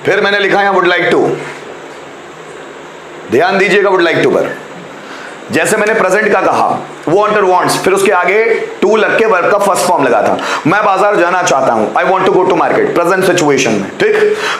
फिर मैंने लिखा है वुड लाइक टू, ध्यान दीजिएगा वुड लाइक टू पर। जैसे मैंने प्रेजेंट का कहा वांट और वांट्स, फिर उसके आगे टू लग के वर्ब का फर्स्ट फॉर्म लगा था। मैं बाजार जाना चाहता हूं, I want to go to market, present situation में, ठीक।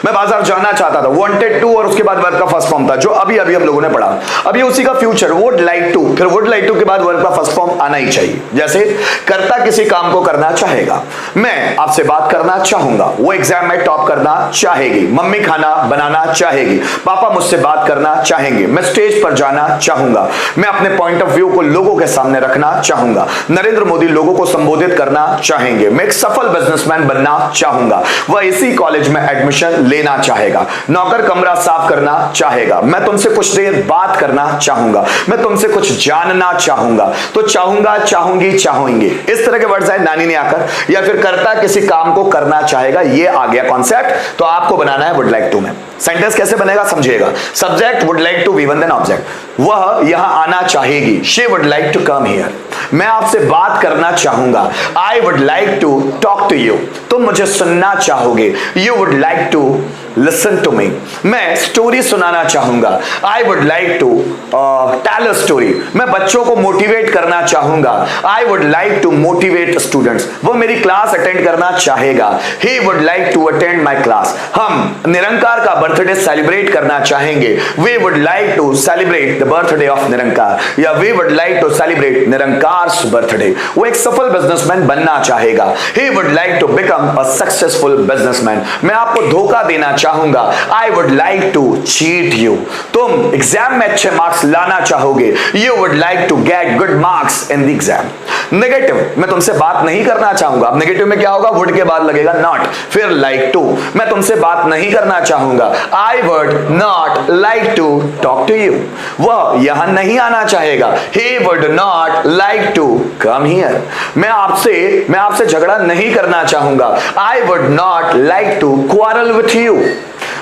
मैं बाजार जाना चाहता था, वांटेड टू, और उसके बाद वर्ब का फर्स्ट फॉर्म था जो अभी अभी हम लोगों ने पढ़ा। अभी उसी का फ्यूचर वुड लाइक टू, फिर वुड लाइक टू के बाद वर्ब का फर्स्ट फॉर्म आना ही चाहिए। जैसे कर्ता किसी काम को करना चाहेगा, मैं आपसे बात करना चाहूंगा, वो एग्जाम में टॉप करना चाहेगी, मम्मी खाना बनाना चाहेगी, पापा मुझसे बात करना चाहेंगे, मैं स्टेज पर जाना चाहूंगा, मैं अपने पॉइंट ऑफ व्यू को लोगों के सामने रखना चाहूंगा, नरेंद्र मोदी लोगों को संबोधित करना चाहेंगे, मैं एक सफल बिजनेसमैन बनना चाहूंगा, वह इसी कॉलेज में एडमिशन लेना चाहेगा, नौकर कमरा साफ करना चाहेगा, मैं तुमसे कुछ देर बात करना चाहूंगा, मैं तुमसे कुछ जानना चाहूंगा। तो चाहूंगा, चाहूंगी, चाहेंगे, इस तरह के वर्ड्स आए नानी ने आकर, या फिर कर्ता किसी काम को करना चाहेगा, ये आ गया कॉन्सेप्ट। तो आपको बनाना है वुड लाइक टू में। सेंटेंस कैसे बनेगा समझिएगा। Subject would like to V1 then object, वह यहां आना चाहेगी, she would like to come here, मैं आपसे बात करना चाहूंगा, I would like to talk to you, तुम मुझे सुनना चाहोगे, you would like to listen to me, मैं स्टोरी सुनाना चाहूंगा, I would like to tell a story, मैं बच्चों को मोटिवेट करना चाहूंगा, I would like to motivate students, वो मेरी क्लास अटेंड करना चाहेगा, he would like to attend my class, हम निरंकार का बर्थडे सेलिब्रेट करना चाहेंगे, we would like to celebrate the birthday of Nirankar, या we would like to celebrate Nirankar's birthday, वो एक सफल बिजनेसमैन बनना चाहेगा, he would like to become a successful businessman, मैं आपको धोखा देना चाहूंगा, I would like to cheat you, तुम एग्जाम में अच्छे मार्क्स लाना चाहोगे, you would like to get good marks in the exam. Negative, मैं तुमसे बात नहीं करना चाहूंगा, अब नेगेटिव में क्या होगा, वुड के बाद लगेगा नॉट, फिर लाइक टू, मैं तुमसे बात नहीं करना चाहूंगा, I would not like to talk to you, वह यहां नहीं आना चाहेगा, he would not like to come here, मैं आपसे झगड़ा नहीं करना चाहूंगा, I would not like to quarrel with you,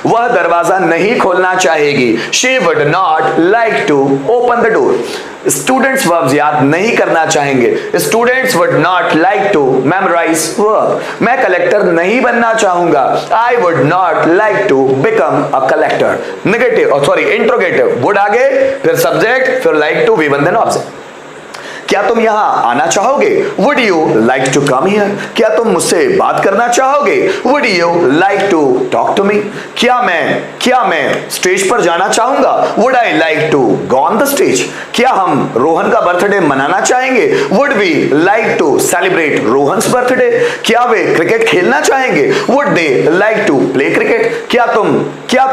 वह दरवाजा नहीं खोलना चाहेगी, she would not like to open the door, students verbs याद नहीं करना चाहेंगे, students would not like to memorise verb, मैं कलेक्टर नहीं बनना चाहूंगा, I would not like to become a collector. Negative interrogative, would आगे, फिर सब्जेक्ट, फिर like to V1 then object. क्या तुम यहां आना चाहोगे, would you like to come here, क्या तुम मुझसे बात करना चाहोगे, would you like to talk to me, क्या मैं स्टेज पर जाना चाहूंगा, would I like to go on the stage, क्या हम रोहन का बर्थडे मनाना चाहेंगे, would we like to celebrate Rohan's birthday, क्या वे क्रिकेट खेलना चाहेंगे, would they like to play cricket, क्या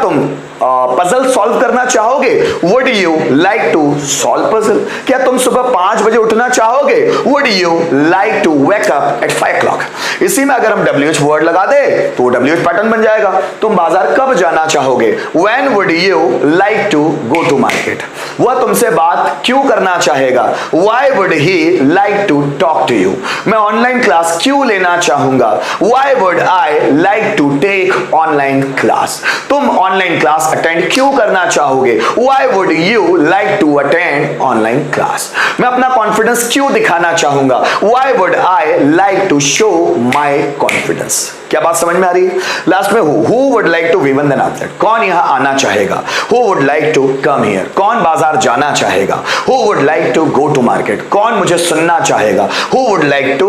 तुम पजल सॉल्व करना चाहोगे, would you like to solve puzzle, क्या तुम सुबह 5 बजे उठना चाहोगे, would you like to wake up at 5 o'clock। इसी में अगर हम WH वर्ड लगा दे तो WH पैटर्न बन जाएगा। तुम बाजार कब जाना चाहोगे, when would you like to go to market, वह तुमसे बात क्यों करना चाहेगा, why would he like to talk to you, मैं ऑनलाइन क्लास क्यों लेना चाहूंगा, why would I like to take online class, तुम ऑनलाइन क्लास अटेंड क्यों करना चाहोगे, why would you like to attend online class, मैं अपना कॉन्फिडेंस क्यों दिखाना चाहूंगा, why would I like to show my confidence. क्या बात समझ में आ रही है। लास्ट में who would like to V1 then object, कौन यहां आना चाहेगा, who would like to come here, कौन बाजार जाना चाहेगा, who would like to go to market, कौन मुझे सुनना चाहेगा, who would like to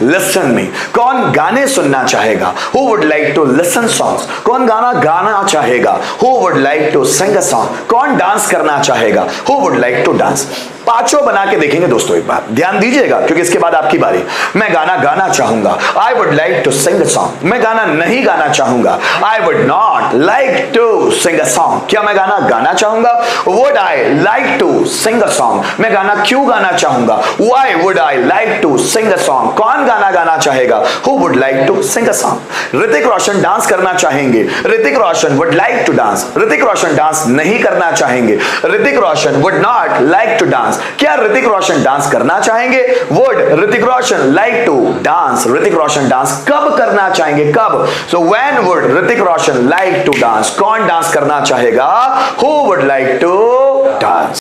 listen me, कौन गाने सुनना चाहेगा, who would like to listen songs, कौन गाना गाना चाहेगा, who would like to sing a song, कौन डांस करना चाहेगा, who would like to dance. पांचों बना के देखेंगे दोस्तों, एक बार ध्यान दीजिएगा क्योंकि इसके बाद आपकी बारी। मैं गाना गाना चाहूंगा, I would like to sing a song, मैं गाना नहीं गाना चाहूंगा, I would not like to sing a song, क्या मैं गाना गाना चाहूंगा, would I like to sing a song, मैं गाना क्यों गाना चाहूंगा, why would I like to sing a song, कौन गाना गाना चाहेगा, who would like to sing a song. Hrithik Roshan dance करना चाहेंगे, Hrithik Roshan would like to dance, Hrithik Roshan dance नहीं करना चाहेंगे, Hrithik Roshan would not like to dance, क्या ऋतिक रोशन डांस करना चाहेंगे, would Hrithik Roshan like to dance, Hrithik Roshan dance कब करना चाहेंगे, कब, so when would Hrithik Roshan like to dance, कौन डांस करना चाहेगा, who would like to dance.